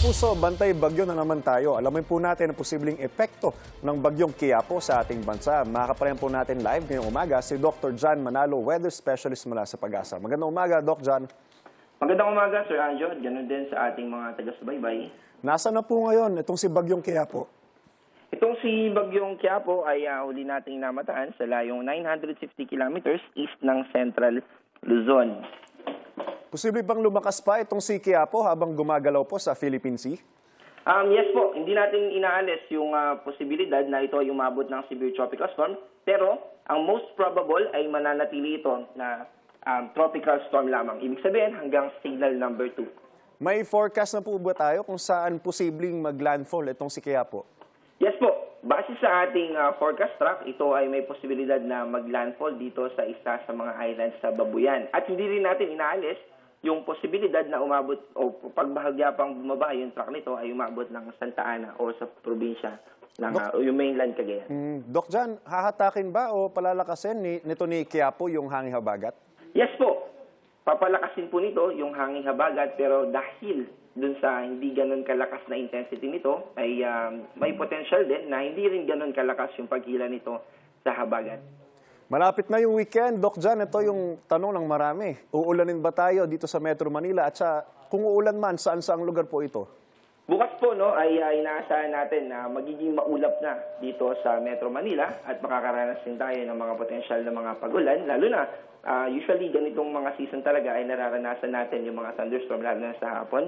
Kapuso, bantay bagyo na naman tayo. Alamin po natin ang posibleng epekto ng bagyong Quiapo sa ating bansa. Makakapayan po natin live ngayong umaga si Dr. John Manalo, Weather Specialist mula sa Pag-asa. Magandang umaga, Doc John. Magandang umaga, Sir Anjo. Ganun din sa ating mga taga-subaybay. Nasaan na po ngayon itong si bagyong Quiapo? Itong si bagyong Quiapo ay huli nating namataan sa layong 950 kilometers east ng Central Luzon. Posible bang lumakas pa itong si Quiapo habang gumagalaw po sa Philippine Sea? Yes po, hindi natin inaalis yung posibilidad na ito ay umabot ng severe tropical storm. Pero ang most probable ay mananatili ito na tropical storm lamang. Ibig sabihin hanggang signal number 2. May forecast na po ba tayo kung saan posibleng maglandfall itong si Quiapo? Yes po. Base sa ating forecast track, ito ay may posibilidad na maglandfall dito sa isa sa mga islands sa Babuyan. At hindi rin natin inaalis yung posibilidad na umabot o pagbahagya pang bumaba yung track nito ay umabot ng Santa Ana o sa probinsya ng yung mainland Cagayan. Doc John, hahatakin ba o palalakasin nito ni Quiapo yung hangin habagat? Yes po. Papalakasin po nito yung hangin habagat pero dahil dun sa hindi ganun kalakas na intensity nito ay may potential din na hindi rin ganun kalakas yung paghila nito sa habagat. Malapit na yung weekend, Doc John, ito yung tanong ng marami. Uulanin ba tayo dito sa Metro Manila at kung uulan man, saan-saang lugar po ito? Bukas po ay inaasahan natin na magiging maulap na dito sa Metro Manila at makakaranas din tayo ng mga potensyal na mga pag-ulan. Lalo na, usually ganitong mga season talaga ay nararanasan natin yung mga thunderstorm lalo na sa hapon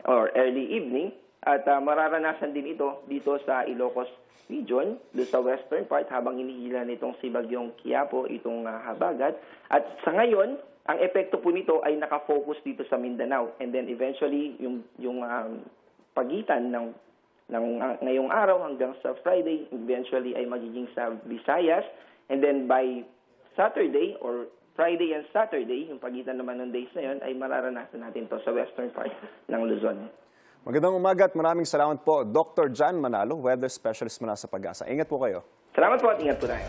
or early evening. At mararanasan din ito dito sa Ilocos region, doon sa western part habang inihila nitong si bagyong Quiapo, itong habagat. At sa ngayon, ang epekto po nito ay nakafocus dito sa Mindanao. And then eventually, yung pagitan ng ngayong araw hanggang sa Friday, eventually ay magiging sa Visayas. And then by Saturday or Friday and Saturday, yung pagitan naman ng days na yun, ay mararanasan natin to sa western part ng Luzon. Magandang umaga at maraming salamat po, Dr. John Manalo, Weather Specialist mula sa Pag-asa. Ingat po kayo. Salamat po at ingat po tayo.